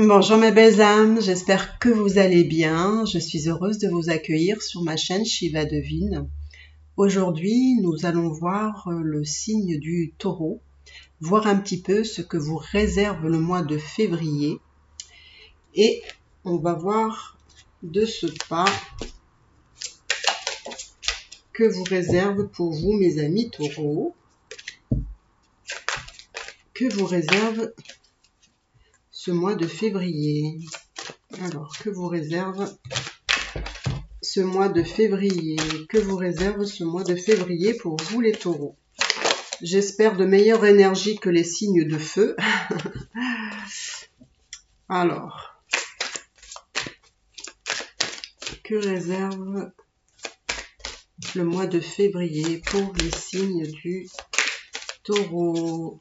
Bonjour mes belles âmes, j'espère que vous allez bien. Je suis heureuse de vous accueillir sur ma chaîne Shiva Devine. Aujourd'hui, nous allons voir le signe du taureau, voir un petit peu ce que vous réserve le mois de février. Et on va voir de ce pas que vous réserve pour vous mes amis taureaux, que vous réserve ce mois de février. Alors, que vous réserve ce mois de février? Que vous réserve ce mois de février pour vous les taureaux? J'espère de meilleure énergie que les signes de feu. Alors, que réserve le mois de février pour les signes du taureau?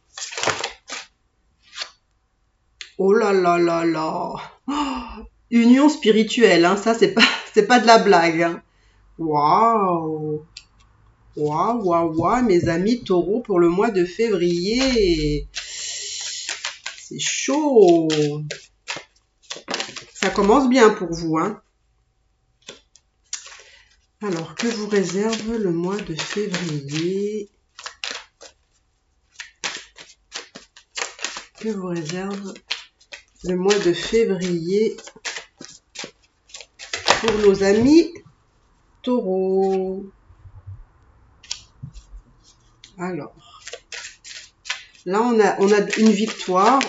Oh là là là là, oh, union spirituelle, hein, ça c'est pas de la blague. Hein. Waouh, waouh, waouh, waouh, mes amis taureaux pour le mois de février. C'est chaud. Ça commence bien pour vous, hein. Alors, que vous réserve le mois de février? Que vous réserve le mois de février pour nos amis taureaux? Alors, là, on a une victoire.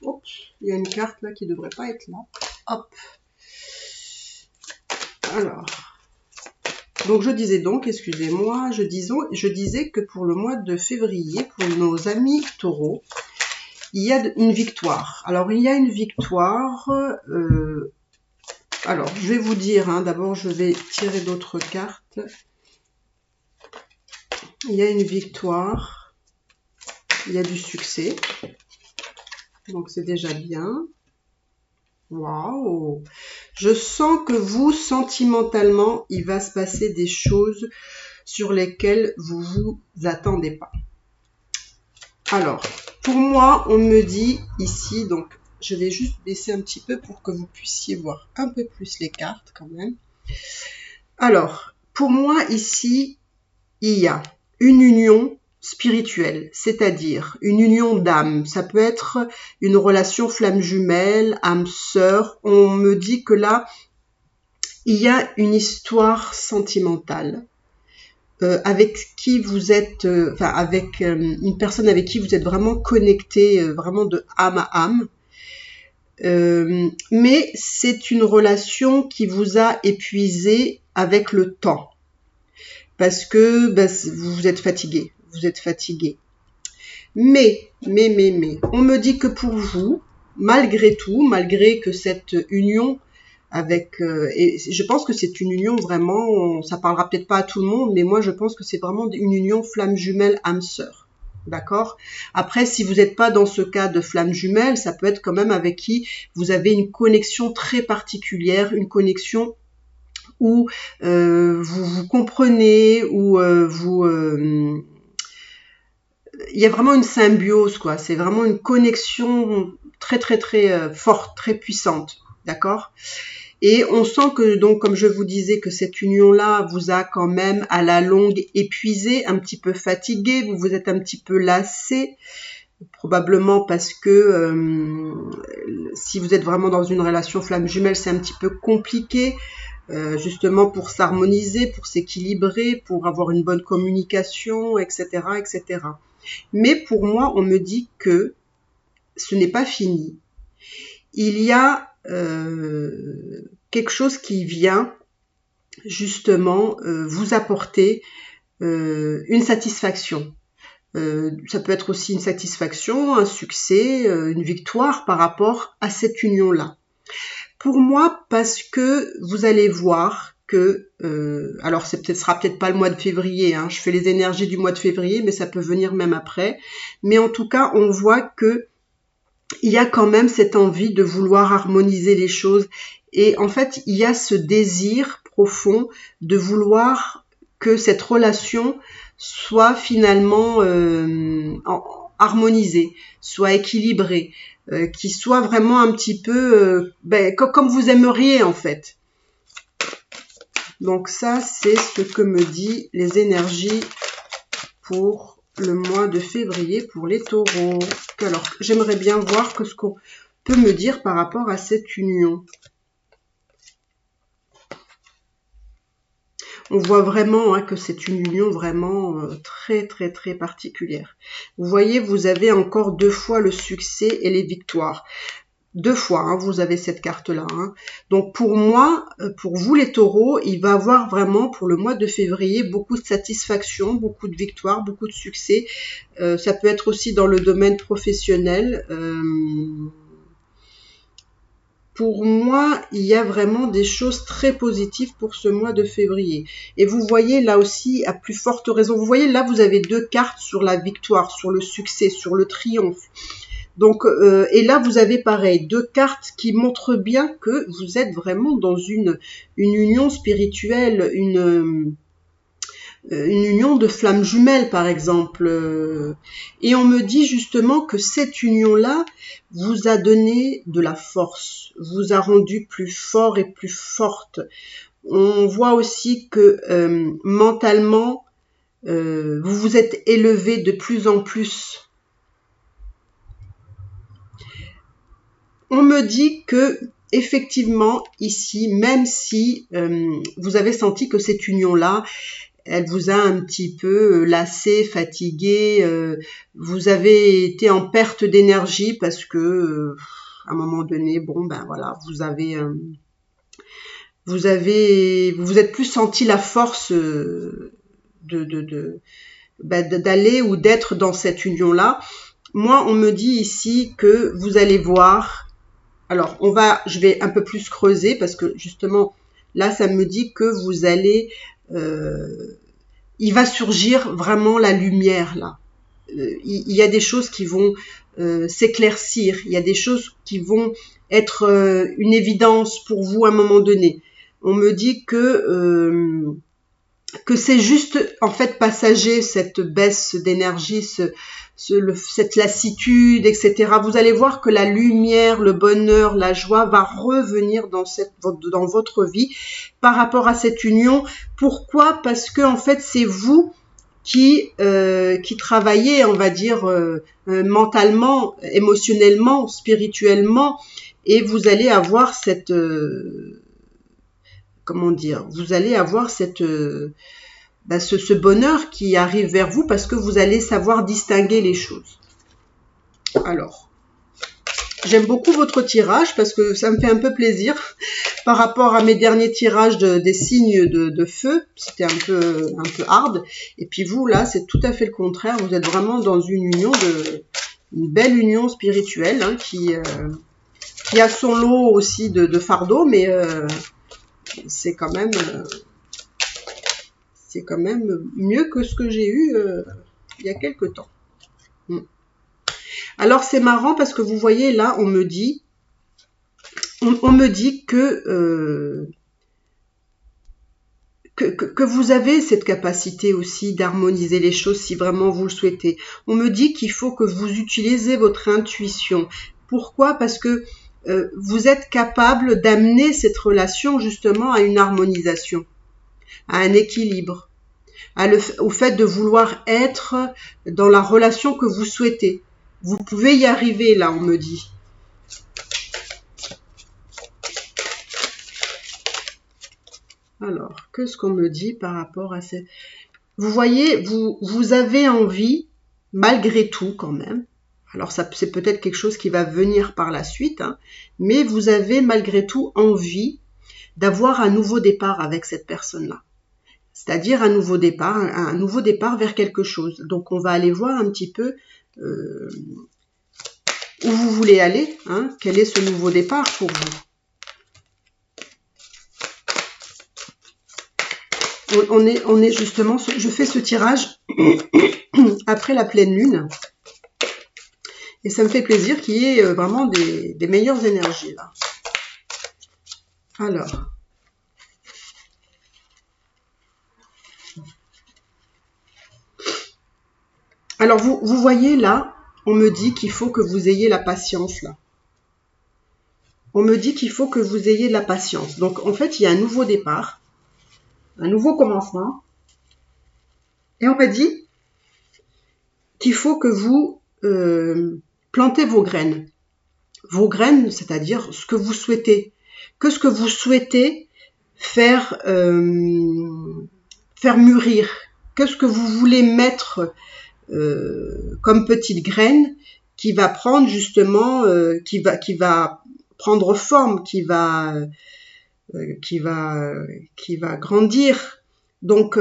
Oups, il y a une carte là qui devrait pas être là. Hop. Alors, donc je disais donc, excusez-moi, je disais que pour le mois de février, pour nos amis taureaux, il y a une victoire. Alors, il y a une victoire. Alors, je vais vous dire, hein, d'abord, je vais tirer d'autres cartes. Il y a une victoire. Il y a du succès. Donc, c'est déjà bien. Waouh! Je sens que vous, sentimentalement, il va se passer des choses sur lesquelles vous vous attendez pas. Alors, pour moi, on me dit ici, donc je vais juste baisser un petit peu pour que vous puissiez voir un peu plus les cartes quand même. Alors, pour moi ici, il y a une union spirituelle, c'est-à-dire une union d'âme. Ça peut être une relation flamme jumelle, âme sœur. On me dit que là, il y a une histoire sentimentale. Avec qui vous êtes, avec une personne avec qui vous êtes vraiment connecté, vraiment de âme à âme. Mais c'est une relation qui vous a épuisé avec le temps. Parce que vous êtes fatigué. Vous êtes fatigué. Mais, on me dit que pour vous, malgré tout, malgré que cette union avec et je pense que c'est une union vraiment, ça parlera peut-être pas à tout le monde, mais moi je pense que c'est vraiment une union flamme jumelle âme sœur. D'accord? Après, si vous n'êtes pas dans ce cas de flamme jumelle, ça peut être quand même avec qui vous avez une connexion très particulière, une connexion où vous vous comprenez, où il y a vraiment une symbiose, quoi. C'est vraiment une connexion très très très forte, très puissante. D'accord? Et on sent que, donc, comme je vous disais, que cette union-là vous a quand même à la longue épuisé, un petit peu fatigué, vous vous êtes un petit peu lassé, probablement parce que si vous êtes vraiment dans une relation flamme jumelle, c'est un petit peu compliqué, justement pour s'harmoniser, pour s'équilibrer, pour avoir une bonne communication, etc., etc. Mais pour moi, on me dit que ce n'est pas fini. Il y a quelque chose qui vient justement vous apporter une satisfaction. Ça peut être aussi une satisfaction, un succès, une victoire par rapport à cette union-là. Pour moi, parce que vous allez voir que, alors sera peut-être pas le mois de février, hein, je fais les énergies du mois de février, mais ça peut venir même après. Mais en tout cas, on voit que il y a quand même cette envie de vouloir harmoniser les choses. Et en fait, il y a ce désir profond de vouloir que cette relation soit finalement harmonisée, soit équilibrée. qui soit vraiment un petit peu comme vous aimeriez en fait. Donc ça, c'est ce que me dit les énergies pour le mois de février pour les taureaux. Alors, j'aimerais bien voir ce qu'on peut me dire par rapport à cette union. On voit vraiment que c'est une union vraiment très très très particulière. Vous voyez, vous avez encore 2 fois le succès et les victoires. 2 fois, vous avez cette carte-là. Donc pour moi, pour vous les taureaux, il va avoir vraiment pour le mois de février beaucoup de satisfaction, beaucoup de victoires, beaucoup de succès. Ça peut être aussi dans le domaine professionnel. Pour moi, il y a vraiment des choses très positives pour ce mois de février. Et vous voyez là aussi, à plus forte raison, vous voyez là, vous avez 2 cartes sur la victoire, sur le succès, sur le triomphe. Donc, et là, vous avez pareil, 2 cartes qui montrent bien que vous êtes vraiment dans une union spirituelle, une union de flammes jumelles, par exemple. Et on me dit justement que cette union-là vous a donné de la force, vous a rendu plus fort et plus forte. On voit aussi que mentalement, vous vous êtes élevé de plus en plus. On me dit que effectivement ici, même si vous avez senti que cette union-là, elle vous a un petit peu lassé, fatigué, vous avez été en perte d'énergie parce que à un moment donné, bon ben voilà, vous vous êtes plus senti la force d'aller ou d'être dans cette union-là. Moi, on me dit ici que vous allez voir. Alors, je vais un peu plus creuser parce que justement, là, ça me dit que vous allez, il va surgir vraiment la lumière là. Il y a des choses qui vont s'éclaircir, il y a des choses qui vont être une évidence pour vous à un moment donné. On me dit que c'est juste en fait passager cette baisse d'énergie, cette lassitude, etc. Vous allez voir que la lumière, le bonheur, la joie va revenir dans votre vie par rapport à cette union. Pourquoi? Parce que en fait c'est vous qui travaillez, on va dire mentalement, émotionnellement, spirituellement, et vous allez avoir cette comment dire, vous allez avoir cette ce bonheur qui arrive vers vous parce que vous allez savoir distinguer les choses. Alors, j'aime beaucoup votre tirage parce que ça me fait un peu plaisir par rapport à mes derniers tirages des signes de feu. C'était un peu hard. Et puis vous, là, c'est tout à fait le contraire. Vous êtes vraiment dans une union une belle union spirituelle qui a son lot aussi de fardeau, mais c'est quand même mieux que ce que j'ai eu il y a quelque temps. Alors c'est marrant parce que vous voyez là, on me dit que vous avez cette capacité aussi d'harmoniser les choses si vraiment vous le souhaitez. On me dit qu'il faut que vous utilisez votre intuition. Pourquoi? Parce que vous êtes capable d'amener cette relation justement à une harmonisation, à un équilibre, au fait de vouloir être dans la relation que vous souhaitez. Vous pouvez y arriver, là, on me dit. Alors, qu'est-ce qu'on me dit par rapport à ces... Vous voyez, vous avez envie, malgré tout quand même, alors c'est peut-être quelque chose qui va venir par la suite, mais vous avez malgré tout envie d'avoir un nouveau départ avec cette personne-là. C'est-à-dire un nouveau départ vers quelque chose. Donc on va aller voir un petit peu où vous voulez aller, quel est ce nouveau départ pour vous. On est justement, je fais ce tirage après la pleine lune. Et ça me fait plaisir qu'il y ait vraiment des meilleures énergies là. Alors vous voyez là, on me dit qu'il faut que vous ayez la patience là. on me dit qu'il faut que vous ayez de la patience. Donc, en fait, il y a un nouveau départ, un nouveau commencement. Et on m'a dit qu'il faut que vous plantez vos graines. Vos graines, c'est-à-dire ce que vous souhaitez. Que ce que vous souhaitez faire mûrir. Que ce que vous voulez mettre comme petite graine qui va prendre justement, qui va prendre forme, qui va grandir. Donc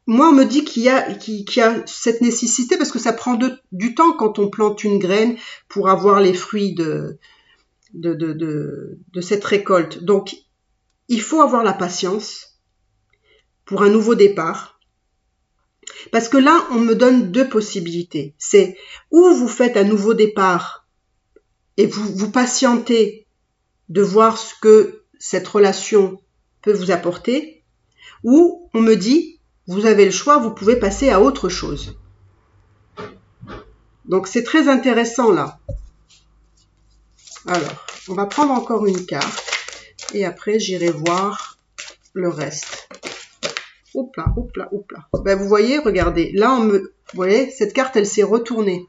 moi on me dit qu'il y a cette nécessité parce que ça prend du temps quand on plante une graine pour avoir les fruits de cette récolte. Donc il faut avoir la patience pour un nouveau départ. Parce que là, on me donne deux possibilités. C'est ou vous faites un nouveau départ et vous patientez de voir ce que cette relation peut vous apporter, ou on me dit, vous avez le choix, vous pouvez passer à autre chose. Donc c'est très intéressant là. Alors, on va prendre encore une carte et après j'irai voir le reste. Hop là, hop là, hop là. Ben, vous voyez, regardez, là, vous voyez, cette carte, elle s'est retournée.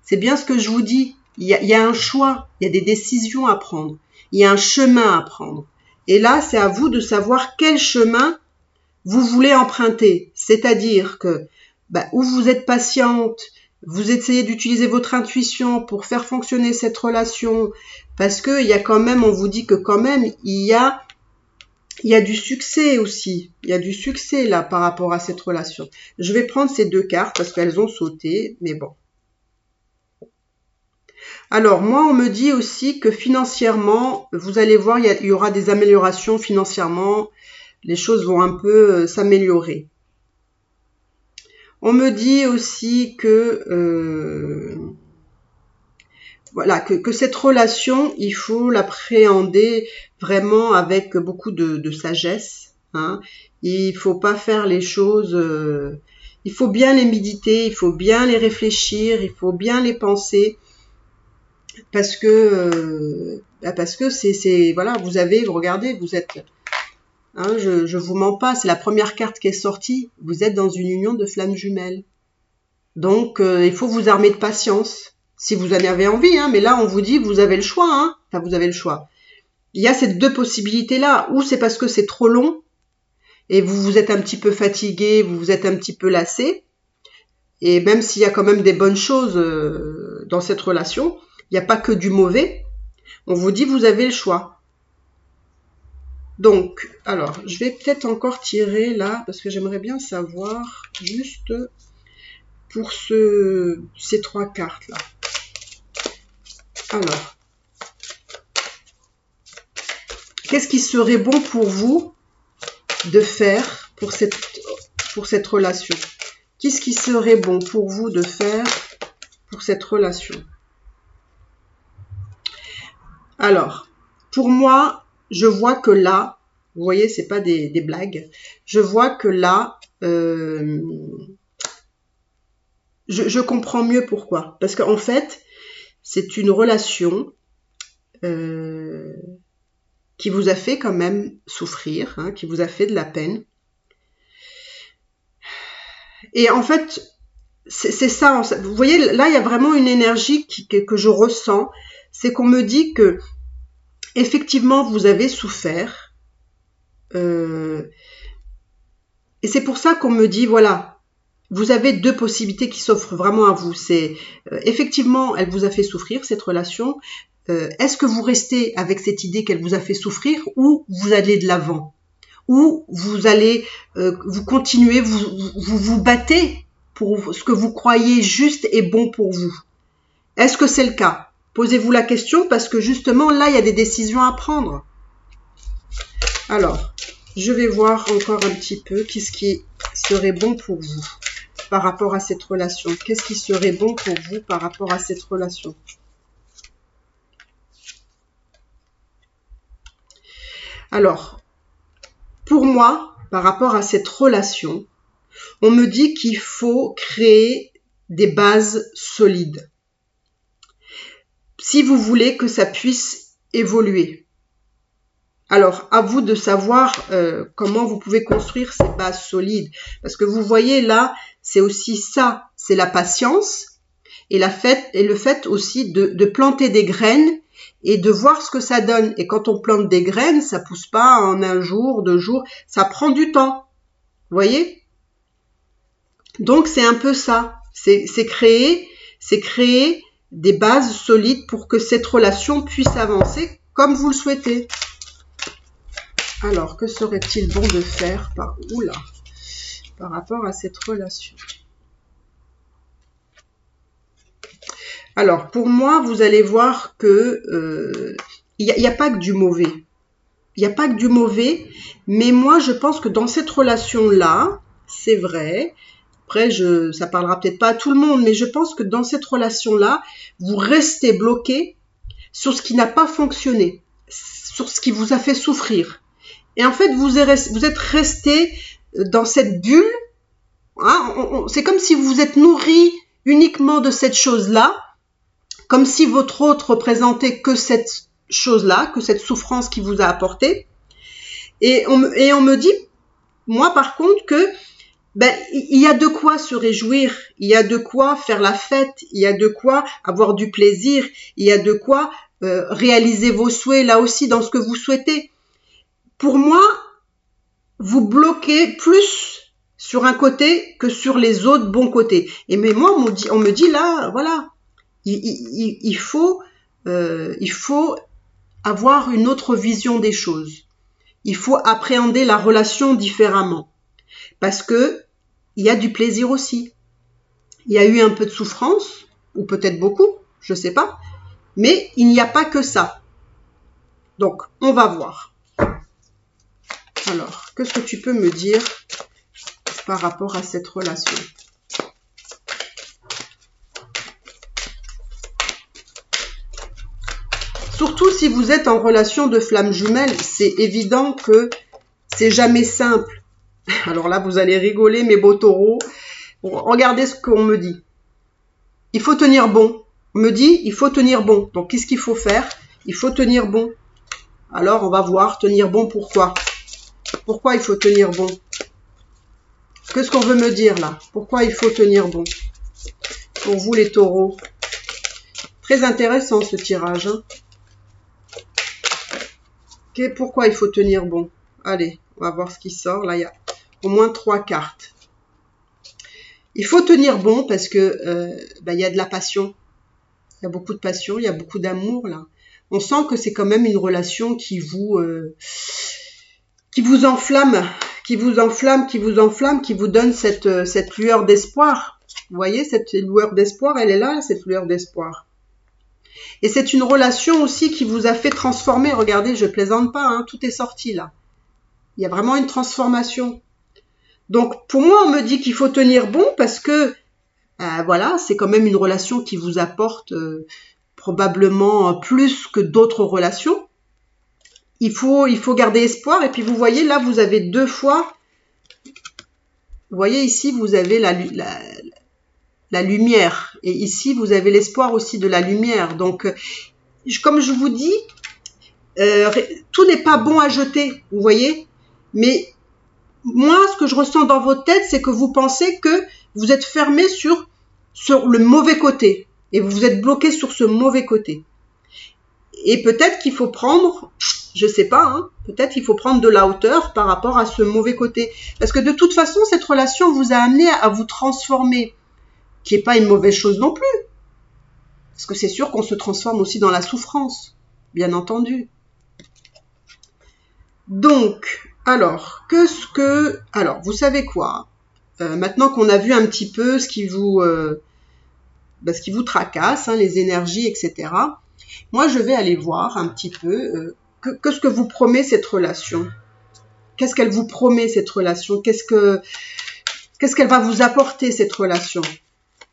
C'est bien ce que je vous dis. Il y a un choix, il y a des décisions à prendre. Il y a un chemin à prendre. Et là, c'est à vous de savoir quel chemin vous voulez emprunter. C'est-à-dire que, ou vous êtes patiente, vous essayez d'utiliser votre intuition pour faire fonctionner cette relation, parce que il y a quand même, on vous dit que quand même, il y a du succès aussi. Il y a du succès là par rapport à cette relation. Je vais prendre ces deux cartes parce qu'elles ont sauté, mais bon. Alors moi, on me dit aussi que financièrement, vous allez voir, il y aura des améliorations financièrement. Les choses vont un peu s'améliorer. On me dit aussi que voilà, que cette relation, il faut l'appréhender vraiment avec beaucoup de sagesse. Hein. Il faut pas faire les choses. Il faut bien les méditer, il faut bien les réfléchir, il faut bien les penser, parce que c'est voilà, regardez, vous êtes. Hein, je vous mens pas, c'est la première carte qui est sortie. Vous êtes dans une union de flammes jumelles. Donc il faut vous armer de patience. Si vous en avez envie, hein, mais là on vous dit vous avez le choix, hein. Enfin vous avez le choix. Il y a ces deux possibilités-là, ou c'est parce que c'est trop long et vous êtes un petit peu fatigué, vous êtes un petit peu lassé, et même s'il y a quand même des bonnes choses dans cette relation, il n'y a pas que du mauvais, on vous dit vous avez le choix. Donc, alors, je vais peut-être encore tirer là, parce que j'aimerais bien savoir juste pour ces trois cartes-là. Alors, qu'est-ce qui serait bon pour vous de faire pour cette relation? Qu'est-ce qui serait bon pour vous de faire pour cette relation? Alors, pour moi, je vois que là, vous voyez, c'est pas des blagues, je vois que là, je comprends mieux pourquoi. Parce qu'en fait, c'est une relation qui vous a fait quand même souffrir, hein, qui vous a fait de la peine. Et en fait, c'est ça. Vous voyez, là, il y a vraiment une énergie que je ressens. C'est qu'on me dit que, effectivement, vous avez souffert. Et c'est pour ça qu'on me dit, voilà, vous avez deux possibilités qui s'offrent vraiment à vous. C'est, effectivement, elle vous a fait souffrir, cette relation. Est-ce que vous restez avec cette idée qu'elle vous a fait souffrir, ou vous allez de l'avant, ou vous allez, vous continuez, vous battez pour ce que vous croyez juste et bon pour vous? Est-ce que c'est le cas? Posez-vous la question, parce que justement là il y a des décisions à prendre. Alors, je vais voir encore un petit peu qu'est-ce qui serait bon pour vous par rapport à cette relation. Qu'est-ce qui serait bon pour vous par rapport à cette relation? Alors, pour moi, par rapport à cette relation, on me dit qu'il faut créer des bases solides. Si vous voulez que ça puisse évoluer. Alors, à vous de savoir comment vous pouvez construire ces bases solides. Parce que vous voyez là, c'est aussi ça, c'est la patience et le fait aussi de planter des graines et de voir ce que ça donne. Et quand on plante des graines, ça pousse pas en 1 jour, 2 jours, ça prend du temps. Vous voyez? Donc c'est un peu ça. C'est créer des bases solides pour que cette relation puisse avancer comme vous le souhaitez. Alors, que serait-il bon de faire par rapport à cette relation? Alors, pour moi, vous allez voir que il n'y a pas que du mauvais. Il n'y a pas que du mauvais, mais moi, je pense que dans cette relation-là, c'est vrai, après, ça parlera peut-être pas à tout le monde, mais je pense que dans cette relation-là, vous restez bloqué sur ce qui n'a pas fonctionné, sur ce qui vous a fait souffrir. Et en fait, vous êtes resté dans cette bulle. Hein, c'est comme si vous vous êtes nourri uniquement de cette chose-là, comme si votre autre représentait que cette chose-là, que cette souffrance qui vous a apporté. Et on me dit, moi par contre, que il y a de quoi se réjouir, il y a de quoi faire la fête, il y a de quoi avoir du plaisir, il y a de quoi réaliser vos souhaits là aussi dans ce que vous souhaitez. Pour moi, vous bloquez plus sur un côté que sur les autres bons côtés. Et mais moi, on me dit là, voilà, il faut avoir une autre vision des choses. Il faut appréhender la relation différemment. Parce que il y a du plaisir aussi. Il y a eu un peu de souffrance, ou peut-être beaucoup, je sais pas. Mais il n'y a pas que ça. Donc, on va voir. Alors, qu'est-ce que tu peux me dire par rapport à cette relation? Surtout si vous êtes en relation de flamme jumelle, c'est évident que c'est jamais simple. Alors là, vous allez rigoler, mes beaux taureaux. Regardez ce qu'on me dit. Il faut tenir bon. On me dit, il faut tenir bon. Donc, qu'est-ce qu'il faut faire? Il faut tenir bon. Alors, on va voir, tenir bon, pourquoi? Pourquoi il faut tenir bon? Qu'est-ce qu'on veut me dire là? Pourquoi il faut tenir bon? Pour vous les taureaux. Très intéressant ce tirage. Hein? Pourquoi il faut tenir bon? Allez, on va voir ce qui sort. Là, il y a au moins 3 cartes. Il faut tenir bon parce que il y a de la passion. Il y a beaucoup de passion, il y a beaucoup d'amour là. On sent que c'est quand même une relation qui vous enflamme, qui vous donne cette lueur d'espoir. Vous voyez, cette lueur d'espoir, elle est là, cette lueur d'espoir. Et c'est une relation aussi qui vous a fait transformer. Regardez, je plaisante pas, hein, tout est sorti là. Il y a vraiment une transformation. Donc, pour moi, on me dit qu'il faut tenir bon parce que, voilà, c'est quand même une relation qui vous apporte probablement plus que d'autres relations. Il faut garder espoir. Et puis, vous voyez, là, vous avez 2 fois. Vous voyez, ici, vous avez la lumière. Et ici, vous avez l'espoir aussi de la lumière. Donc, comme je vous dis, tout n'est pas bon à jeter, vous voyez. Mais moi, ce que je ressens dans votre tête, c'est que vous pensez que vous êtes fermé sur le mauvais côté. Et vous êtes bloqué sur ce mauvais côté. Et peut-être qu'il faut prendre, je sais pas, hein, peut-être qu'il faut prendre de la hauteur par rapport à ce mauvais côté. Parce que de toute façon, cette relation vous a amené à vous transformer. Qui n'est pas une mauvaise chose non plus. Parce que c'est sûr qu'on se transforme aussi dans la souffrance, bien entendu. Donc, alors, vous savez quoi? Maintenant qu'on a vu un petit peu ce qui vous tracasse, hein, les énergies, etc. Moi, je vais aller voir un petit peu qu'est-ce que vous promet cette relation. Qu'est-ce qu'elle vous promet, cette relation? Qu'est-ce qu'elle va vous apporter, cette relation?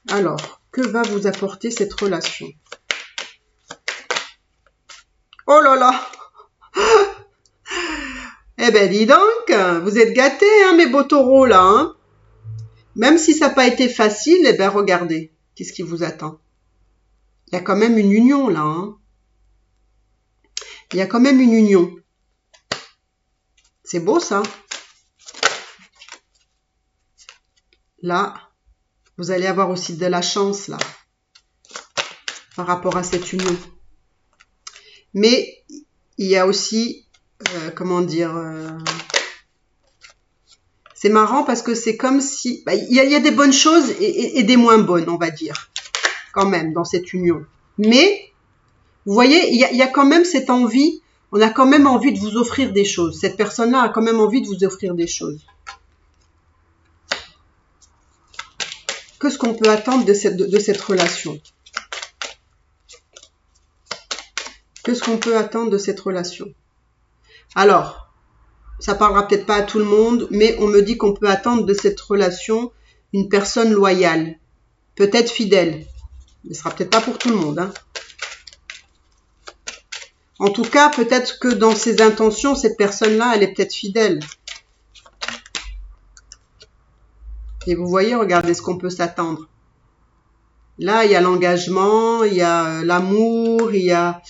Alors, que va vous apporter cette relation? Oh là là! Eh ben, dis donc, vous êtes gâtés, hein, mes beaux taureaux, là, hein? Même si ça n'a pas été facile, eh ben, regardez, qu'est-ce qui vous attend? Il y a quand même une union, là, hein? Il y a quand même une union. C'est beau ça. Là, vous allez avoir aussi de la chance là, par rapport à cette union. Mais il y a aussi, comment dire, c'est marrant parce que c'est comme si, il y a des bonnes choses et des moins bonnes, on va dire, quand même, dans cette union. Mais, vous voyez, il y a quand même cette envie, on a quand même envie de vous offrir des choses. Cette personne-là a quand même envie de vous offrir des choses. Qu'est-ce qu'on peut attendre de cette relation? Qu'est-ce qu'on peut attendre de cette relation? Alors, ça parlera peut-être pas à tout le monde, mais on me dit qu'on peut attendre de cette relation une personne loyale, peut-être fidèle. Mais ce sera peut-être pas pour tout le monde, hein. En tout cas, peut-être que dans ses intentions, cette personne-là, elle est peut-être fidèle. Et vous voyez, regardez ce qu'on peut s'attendre. Là, il y a l'engagement, il y a l'amour, il y a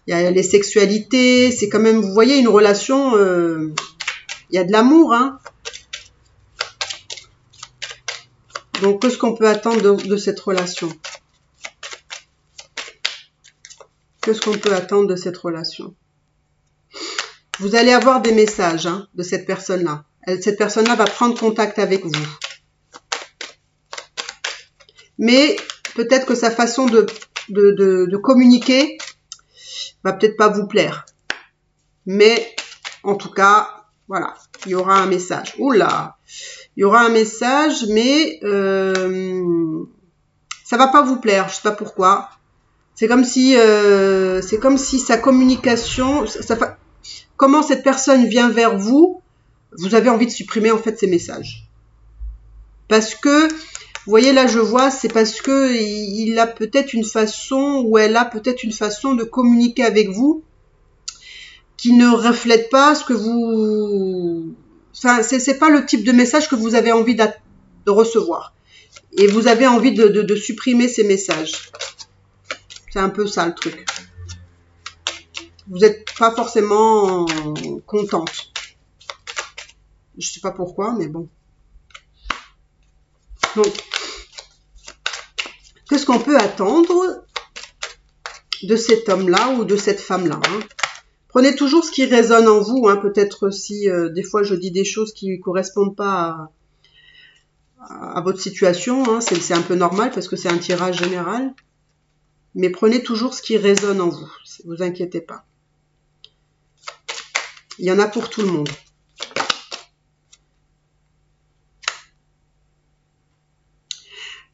les sexualités. C'est quand même, vous voyez, une relation, il y a de l'amour, hein. Donc, qu'est-ce qu'on peut attendre de cette relation? Qu'est-ce qu'on peut attendre de cette relation? Vous allez avoir des messages hein, de cette personne-là. Cette personne-là va prendre contact avec vous. Mais peut-être que sa façon de communiquer va peut-être pas vous plaire. Mais en tout cas, voilà, il y aura un message. Oula, il y aura un message, mais ça va pas vous plaire. Je sais pas pourquoi. C'est comme si sa communication, comment cette personne vient vers vous, vous avez envie de supprimer en fait ces messages. Parce que, vous voyez là je vois, c'est parce que il a peut-être une façon, ou elle a peut-être une façon de communiquer avec vous qui ne reflète pas ce que vous... Enfin, c'est pas le type de message que vous avez envie de recevoir. Et vous avez envie de supprimer ces messages. C'est un peu ça le truc. Vous n'êtes pas forcément contente. Je sais pas pourquoi, mais bon. Donc, qu'est-ce qu'on peut attendre de cet homme-là ou de cette femme-là hein? Prenez toujours ce qui résonne en vous. Hein. Peut-être si des fois je dis des choses qui ne correspondent pas à votre situation. Hein. C'est un peu normal parce que c'est un tirage général. Mais prenez toujours ce qui résonne en vous. Ne vous inquiétez pas. Il y en a pour tout le monde.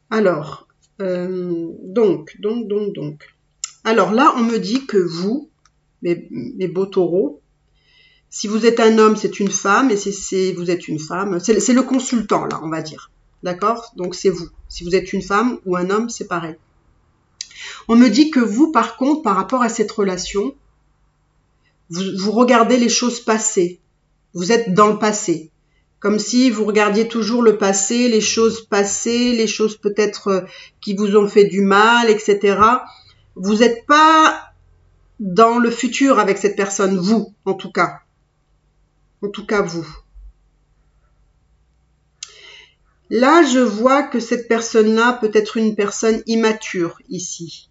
Alors, donc. Alors là, on me dit que vous, mes beaux taureaux, si vous êtes un homme, c'est une femme, et si vous êtes une femme, c'est le consultant, là, on va dire. D'accord? Donc, c'est vous. Si vous êtes une femme ou un homme, c'est pareil. On me dit que vous, par contre, par rapport à cette relation, vous regardez les choses passées. Vous êtes dans le passé. Comme si vous regardiez toujours le passé, les choses passées, les choses peut-être qui vous ont fait du mal, etc. Vous n'êtes pas dans le futur avec cette personne, vous, en tout cas. En tout cas, vous. Là, je vois que cette personne-là peut être une personne immature, ici.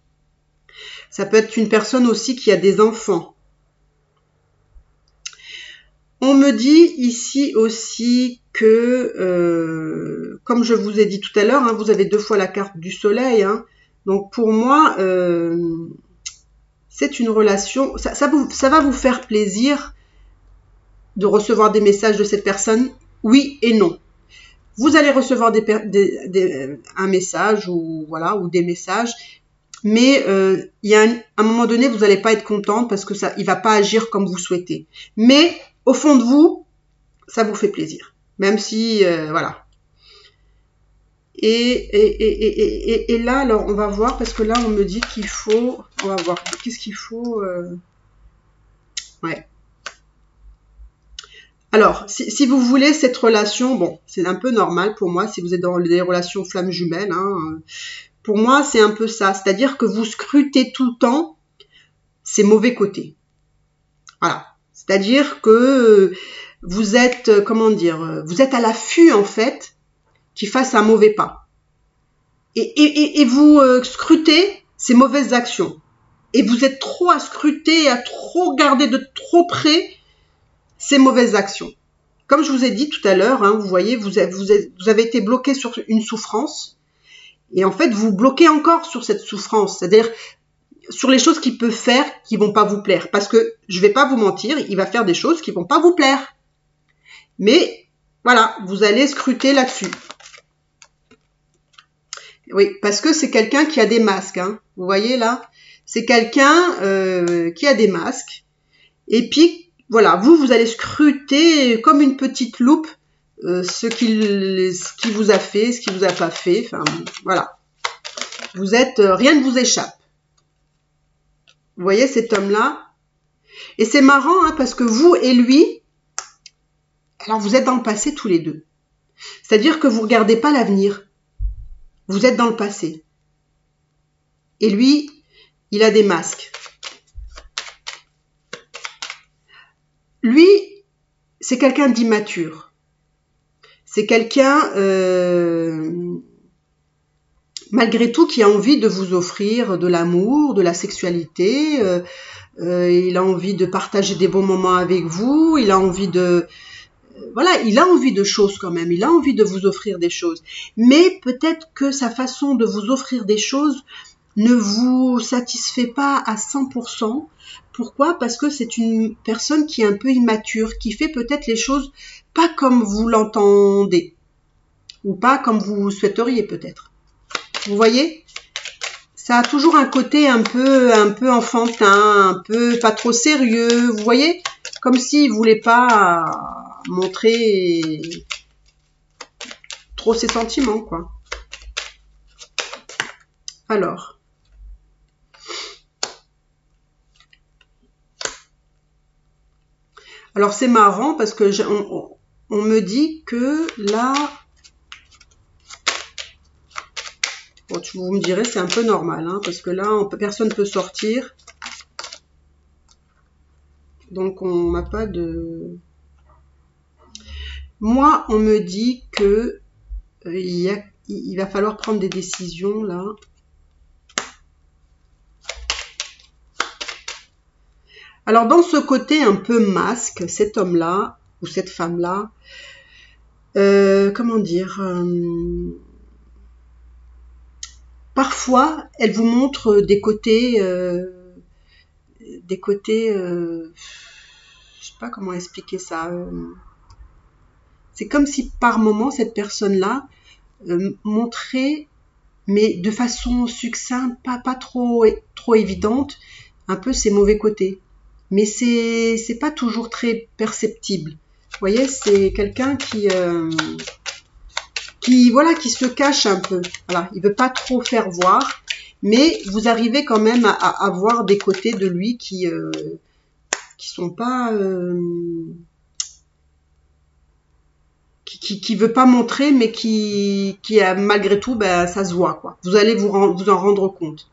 Ça peut être une personne aussi qui a des enfants. On me dit ici aussi que, comme je vous ai dit tout à l'heure, hein, vous avez 2 fois la carte du soleil. Hein, donc pour moi, c'est une relation, ça va vous faire plaisir de recevoir des messages de cette personne, oui et non. Vous allez recevoir un message ou voilà ou des messages, mais il y a un moment donné, vous n'allez pas être contente parce que il va pas agir comme vous souhaitez. Mais au fond de vous, ça vous fait plaisir, même si voilà. Et là, alors on va voir parce que là on me dit qu'il faut, on va voir qu'est-ce qu'il faut. Ouais. Alors, si vous voulez cette relation, bon, c'est un peu normal pour moi si vous êtes dans des relations flammes jumelles. Hein, pour moi, c'est un peu ça, c'est-à-dire que vous scrutez tout le temps ces mauvais côtés. Voilà. C'est-à-dire que vous êtes, comment dire, vous êtes à l'affût en fait qu'il fasse un mauvais pas. Et vous scrutez ces mauvaises actions. Et vous êtes trop à scruter, à trop regarder de trop près ces mauvaises actions. Comme je vous ai dit tout à l'heure, hein, vous voyez, vous avez été bloqué sur une souffrance. Et en fait, vous bloquez encore sur cette souffrance. C'est-à-dire sur les choses qu'il peut faire qui vont pas vous plaire. Parce que, je vais pas vous mentir, il va faire des choses qui vont pas vous plaire. Mais, voilà, vous allez scruter là-dessus. Oui, parce que c'est quelqu'un qui a des masques. Hein. Vous voyez là, c'est quelqu'un qui a des masques. Et puis, voilà, vous allez scruter comme une petite loupe ce qu'il vous a fait, ce qu'il vous a pas fait. Enfin, voilà. Vous êtes, rien ne vous échappe. Vous voyez cet homme-là. Et c'est marrant hein, parce que vous et lui, alors vous êtes dans le passé tous les deux. C'est-à-dire que vous regardez pas l'avenir. Vous êtes dans le passé. Et lui, il a des masques. Lui, c'est quelqu'un d'immature. C'est quelqu'un, malgré tout, qui a envie de vous offrir de l'amour, de la sexualité. Il a envie de partager des bons moments avec vous. Il a envie de... voilà, il a envie de choses quand même. Il a envie de vous offrir des choses. Mais peut-être que sa façon de vous offrir des choses ne vous satisfait pas à 100%. Pourquoi? Parce que c'est une personne qui est un peu immature, qui fait peut-être les choses pas comme vous l'entendez, ou pas comme vous souhaiteriez peut-être. Vous voyez? Ça a toujours un côté un peu enfantin, un peu pas trop sérieux, vous voyez? Comme s'il voulait pas montrer trop ses sentiments, quoi. Alors c'est marrant parce que on me dit que là, bon, vous me direz c'est un peu normal, hein, parce que là personne ne peut sortir, donc on n'a pas de... Moi on me dit que il va falloir prendre des décisions là. Alors dans ce côté un peu masque, cet homme-là, ou cette femme-là, comment dire, parfois elle vous montre des côtés, je sais pas comment expliquer ça, c'est comme si par moment cette personne-là montrait, mais de façon succincte, pas trop évidente, un peu ses mauvais côtés. Mais c'est pas toujours très perceptible. Vous voyez, c'est quelqu'un voilà, qui se cache un peu. Voilà, il veut pas trop faire voir, mais vous arrivez quand même à voir des côtés de lui qui sont pas qui veut pas montrer, mais qui a malgré tout, ben ça se voit quoi. Vous allez vous en rendre compte.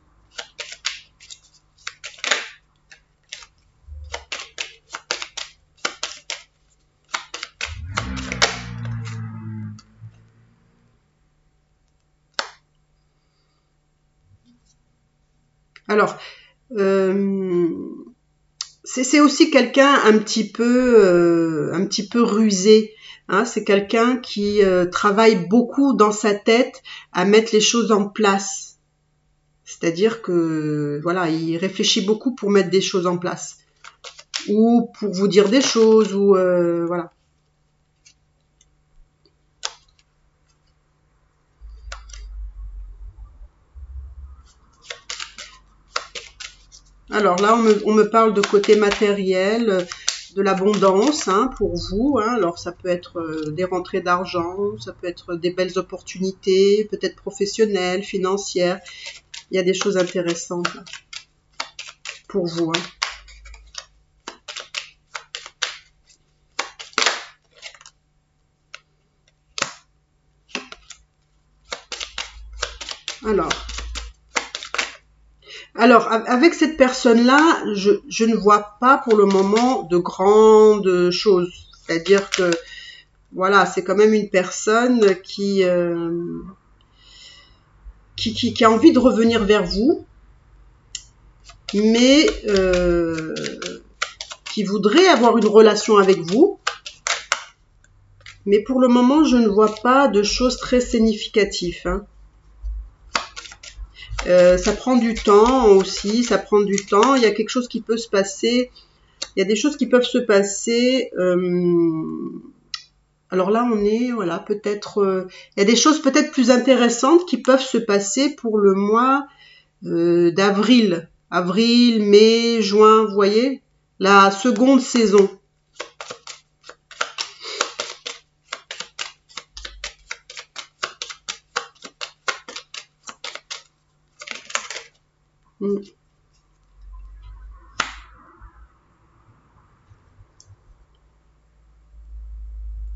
Alors, c'est aussi quelqu'un un petit peu rusé. Hein, c'est quelqu'un qui travaille beaucoup dans sa tête à mettre les choses en place. C'est-à-dire que voilà, il réfléchit beaucoup pour mettre des choses en place, ou pour vous dire des choses, ou voilà. Alors là, on me parle de côté matériel, de l'abondance hein, pour vous. Hein. Alors ça peut être des rentrées d'argent, ça peut être des belles opportunités, peut-être professionnelles, financières. Il y a des choses intéressantes là, pour vous. Hein. Alors, avec cette personne-là, je ne vois pas pour le moment de grandes choses. C'est-à-dire que, voilà, c'est quand même une personne qui a envie de revenir vers vous, mais qui voudrait avoir une relation avec vous. Mais pour le moment, je ne vois pas de choses très significatives. Hein. Ça prend du temps aussi, ça prend du temps. Il y a quelque chose qui peut se passer. Il y a des choses qui peuvent se passer. Alors là, on est, voilà, peut-être... il y a des choses peut-être plus intéressantes qui peuvent se passer pour le mois d'avril. Avril, mai, juin, vous voyez? La seconde saison.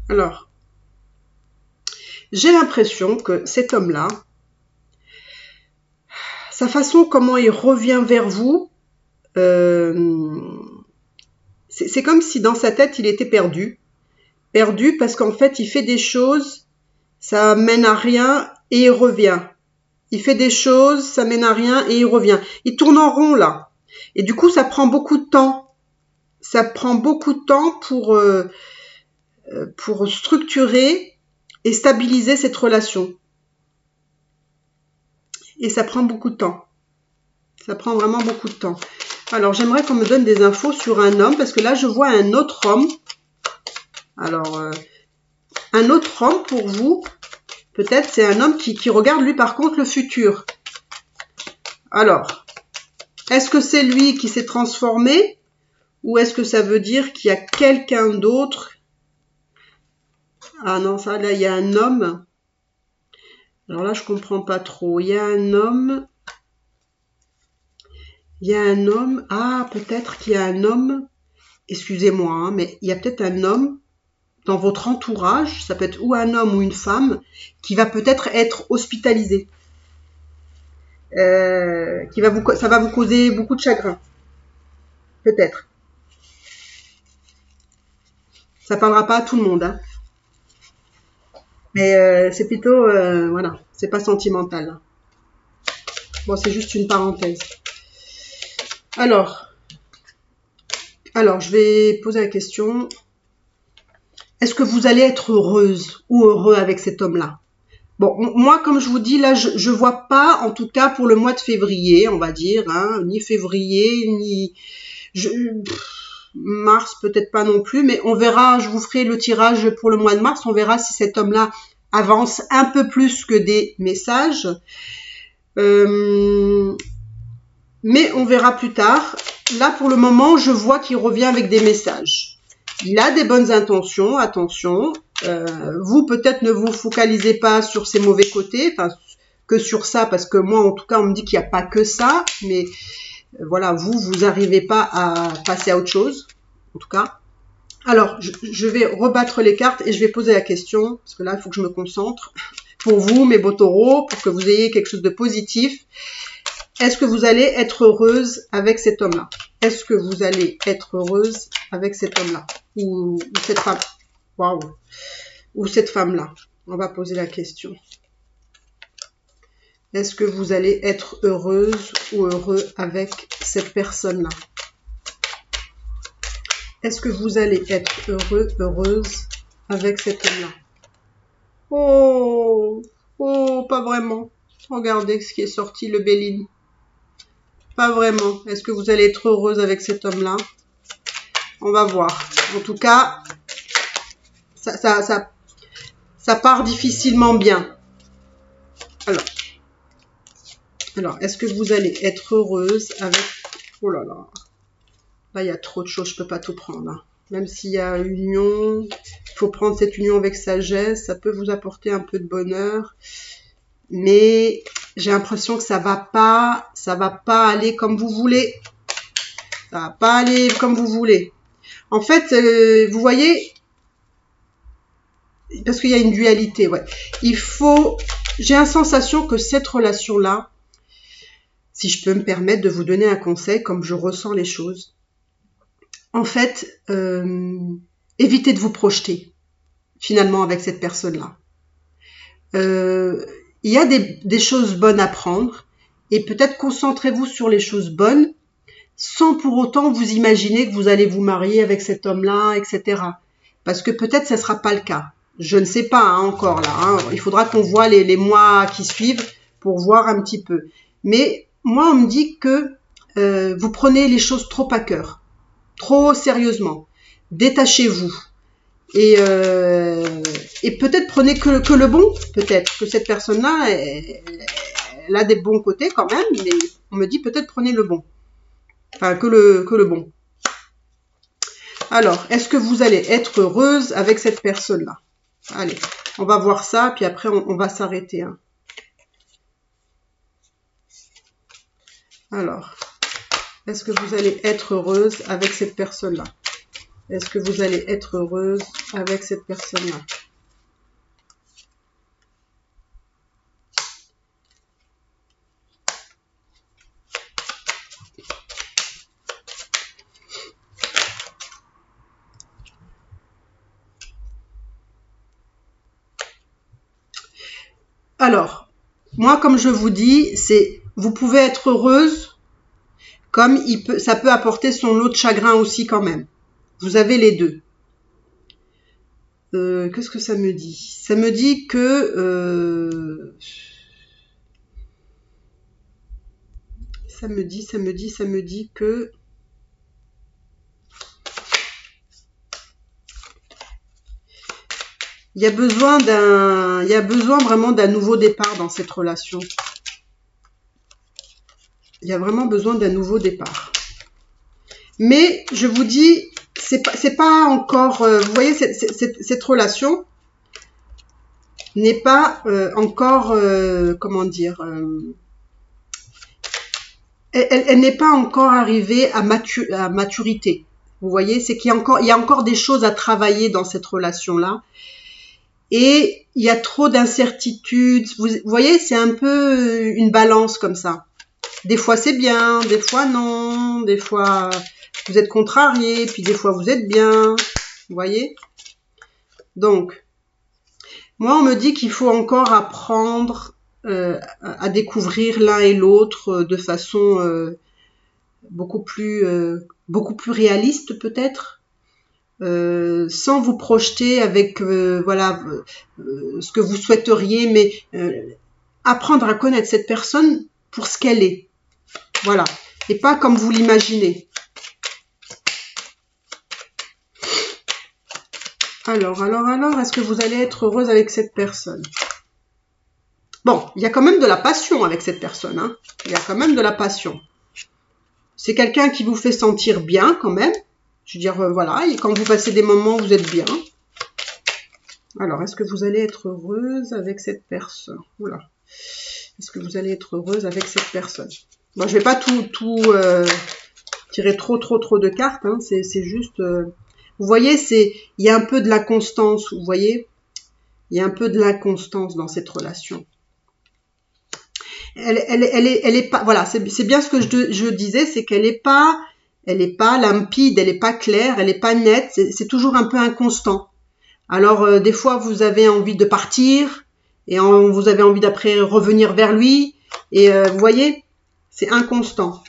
Alors, j'ai l'impression que cet homme-là, sa façon comment il revient vers vous, c'est comme si dans sa tête, il était perdu. Perdu parce qu'en fait, il fait des choses, ça mène à rien et il revient. Il fait des choses, ça mène à rien et il revient. Il tourne en rond là. Et du coup, ça prend beaucoup de temps. Ça prend beaucoup de temps pour structurer et stabiliser cette relation. Et ça prend beaucoup de temps. Ça prend vraiment beaucoup de temps. Alors, j'aimerais qu'on me donne des infos sur un homme, parce que là, je vois un autre homme. Alors, un autre homme pour vous, peut-être c'est un homme qui regarde, lui, par contre, le futur. Alors, est-ce que c'est lui qui s'est transformé, ou est-ce que ça veut dire qu'il y a quelqu'un d'autre? Ah non, ça, là, il y a un homme. Alors là, je comprends pas trop. Il y a un homme. Il y a un homme. Ah, peut-être qu'il y a un homme. Excusez-moi, hein, mais il y a peut-être un homme dans votre entourage. Ça peut être ou un homme ou une femme qui va peut-être être hospitalisé. Ça va vous causer beaucoup de chagrin. Peut-être. Ça parlera pas à tout le monde, hein. Mais c'est plutôt, voilà, c'est pas sentimental. Bon, c'est juste une parenthèse. Alors, je vais poser la question. Est-ce que vous allez être heureuse ou heureux avec cet homme-là? Bon, moi, comme je vous dis, là, je vois pas, en tout cas pour le mois de février, on va dire, hein, ni février, ni mars, peut-être pas non plus, mais on verra, je vous ferai le tirage pour le mois de mars, on verra si cet homme-là avance un peu plus que des messages. Mais on verra plus tard. Là, pour le moment, je vois qu'il revient avec des messages. Il a des bonnes intentions, attention. Vous, peut-être, ne vous focalisez pas sur ses mauvais côtés, enfin, que sur ça, parce que moi, en tout cas, on me dit qu'il n'y a pas que ça, mais voilà, vous n'arrivez pas à passer à autre chose, en tout cas. Alors, je vais rebattre les cartes et je vais poser la question, parce que là, il faut que je me concentre pour vous, mes beaux taureaux, pour que vous ayez quelque chose de positif. Est-ce que vous allez être heureuse avec cet homme-là? Est-ce que vous allez être heureuse avec cet homme-là? Ou cette femme? Waouh! Ou cette femme-là? On va poser la question. Est-ce que vous allez être heureuse ou heureux avec cette personne-là? Est-ce que vous allez être heureux, heureuse avec cet homme-là? Oh! Oh, pas vraiment. Regardez ce qui est sorti, le Béline. Pas vraiment. Est-ce que vous allez être heureuse avec cet homme-là? On va voir. En tout cas, ça part difficilement bien. Alors, est-ce que vous allez être heureuse avec... Oh là là. Là, il y a trop de choses, je peux pas tout prendre. Hein. Même s'il y a union, il faut prendre cette union avec sagesse. Ça peut vous apporter un peu de bonheur. Mais j'ai l'impression que ça va pas aller comme vous voulez. Ça va pas aller comme vous voulez. En fait, vous voyez, parce qu'il y a une dualité, ouais. J'ai la sensation que cette relation-là, si je peux me permettre de vous donner un conseil, comme je ressens les choses, en fait, évitez de vous projeter, finalement, avec cette personne-là. Il y a des choses bonnes à prendre, et peut-être concentrez-vous sur les choses bonnes, sans pour autant vous imaginer que vous allez vous marier avec cet homme-là, etc. Parce que peut-être ça ne sera pas le cas. Je ne sais pas encore là. Il faudra qu'on voit les mois qui suivent pour voir un petit peu. Mais moi, on me dit que vous prenez les choses trop à cœur, trop sérieusement. Détachez-vous. Et peut-être prenez que le bon. Peut-être que cette personne-là, elle a des bons côtés quand même. Mais on me dit peut-être prenez le bon. Enfin, que le bon. Alors, est-ce que vous allez être heureuse avec cette personne-là? Allez, on va voir ça, puis après, on va s'arrêter. Hein. Alors, est-ce que vous allez être heureuse avec cette personne-là? Est-ce que vous allez être heureuse avec cette personne-là? Alors, moi, comme je vous dis, vous pouvez être heureuse, comme ça peut apporter son lot de chagrin aussi quand même. Vous avez les deux. Qu'est-ce que ça me dit? Ça me dit que... ça me dit que... Il y a besoin vraiment d'un nouveau départ dans cette relation. Il y a vraiment besoin d'un nouveau départ. Mais je vous dis, c'est pas encore, vous voyez, cette relation n'est pas encore, comment dire, elle n'est pas encore arrivée à maturité. Vous voyez, c'est qu'il y a encore des choses à travailler dans cette relation-là. Et il y a trop d'incertitudes. Vous voyez, c'est un peu une balance comme ça. Des fois c'est bien, des fois non, des fois vous êtes contrarié, puis des fois vous êtes bien. Vous voyez? Donc, moi on me dit qu'il faut encore apprendre à découvrir l'un et l'autre de façon beaucoup plus réaliste peut-être. Sans vous projeter avec voilà ce que vous souhaiteriez, mais apprendre à connaître cette personne pour ce qu'elle est, voilà, et pas comme vous l'imaginez. Alors, est-ce que vous allez être heureuse avec cette personne? Bon, il y a quand même de la passion avec cette personne, hein. Il y a quand même de la passion. C'est quelqu'un qui vous fait sentir bien quand même. Je veux dire, voilà, et quand vous passez des moments, vous êtes bien. Alors, est-ce que vous allez être heureuse avec cette personne? Oula. Est-ce que vous allez être heureuse avec cette personne? Moi, je vais pas tout tirer trop de cartes. Hein. C'est juste... vous voyez, il y a un peu de l'inconstance, vous voyez? Il y a un peu de l'inconstance dans cette relation. Elle est pas... Voilà, c'est bien ce que je disais, c'est qu'elle est pas limpide, elle est pas claire, elle est pas nette, c'est toujours un peu inconstant. Alors, des fois, vous avez envie de partir, et vous avez envie d'après revenir vers lui, et vous voyez, c'est inconstant.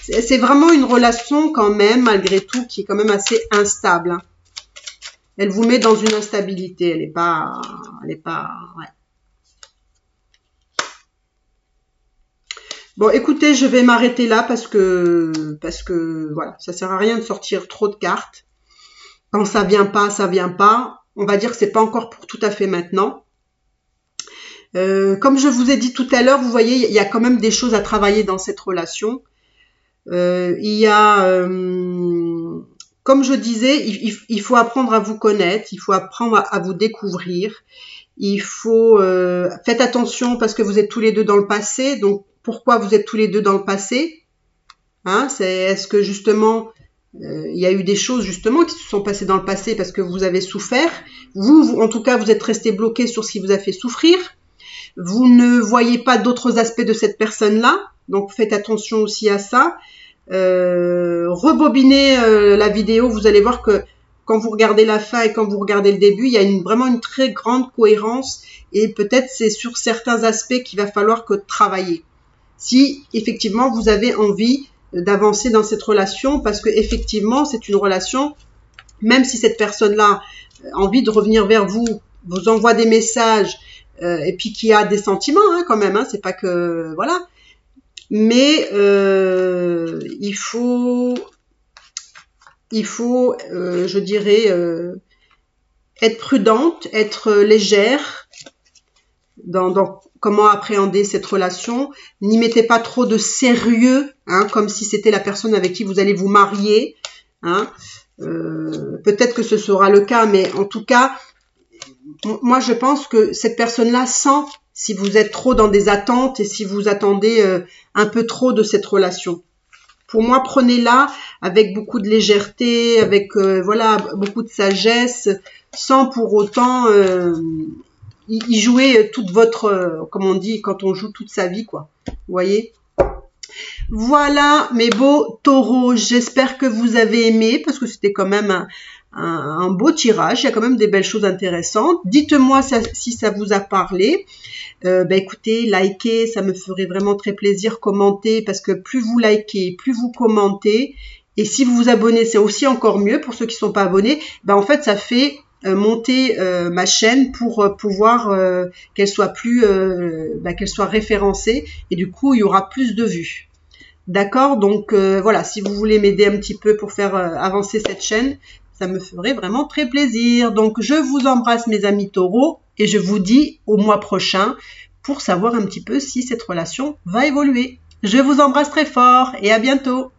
C'est vraiment une relation quand même, malgré tout, qui est quand même assez instable. Hein. Elle vous met dans une instabilité, elle est pas, ouais. Bon, écoutez, je vais m'arrêter là parce que voilà, ça sert à rien de sortir trop de cartes. Quand ça vient pas, ça vient pas. On va dire que c'est pas encore pour tout à fait maintenant. Comme je vous ai dit tout à l'heure, vous voyez, il y a quand même des choses à travailler dans cette relation. Il y a, comme je disais, il faut apprendre à vous connaître, il faut apprendre à vous découvrir. Il faut faites attention parce que vous êtes tous les deux dans le passé. Donc pourquoi vous êtes tous les deux dans le passé? Hein, est-ce que justement il y a eu des choses justement qui se sont passées dans le passé parce que vous avez souffert. Vous en tout cas, vous êtes resté bloqué sur ce qui vous a fait souffrir. Vous ne voyez pas d'autres aspects de cette personne-là, donc faites attention aussi à ça. rebobinez la vidéo, vous allez voir que quand vous regardez la fin et quand vous regardez le début, il y a vraiment une très grande cohérence et peut-être c'est sur certains aspects qu'il va falloir travailler. Si effectivement vous avez envie d'avancer dans cette relation, parce que effectivement c'est une relation, même si cette personne-là a envie de revenir vers vous, vous envoie des messages et puis qui a des sentiments quand même, c'est pas que voilà, mais il faut je dirais être prudente, être légère dans comment appréhender cette relation. N'y mettez pas trop de sérieux, comme si c'était la personne avec qui vous allez vous marier. Peut-être que ce sera le cas, mais en tout cas, moi je pense que cette personne-là sent si vous êtes trop dans des attentes et si vous attendez un peu trop de cette relation. Pour moi, prenez-la avec beaucoup de légèreté, avec voilà, beaucoup de sagesse, sans pour autant y jouer toute votre, comme on dit, quand on joue toute sa vie, quoi. Vous voyez? Voilà, mes beaux taureaux, j'espère que vous avez aimé, parce que c'était quand même un beau tirage, il y a quand même des belles choses intéressantes. Dites-moi si ça vous a parlé. Écoutez, likez, ça me ferait vraiment très plaisir. Commentez, parce que plus vous likez, plus vous commentez. Et si vous vous abonnez, c'est aussi encore mieux pour ceux qui ne sont pas abonnés. En fait, ça fait monter ma chaîne pour pouvoir qu'elle soit qu'elle soit référencée. Et du coup, il y aura plus de vues. D'accord? Donc voilà, si vous voulez m'aider un petit peu pour faire avancer cette chaîne, ça me ferait vraiment très plaisir. Donc, je vous embrasse mes amis taureaux et je vous dis au mois prochain pour savoir un petit peu si cette relation va évoluer. Je vous embrasse très fort et à bientôt.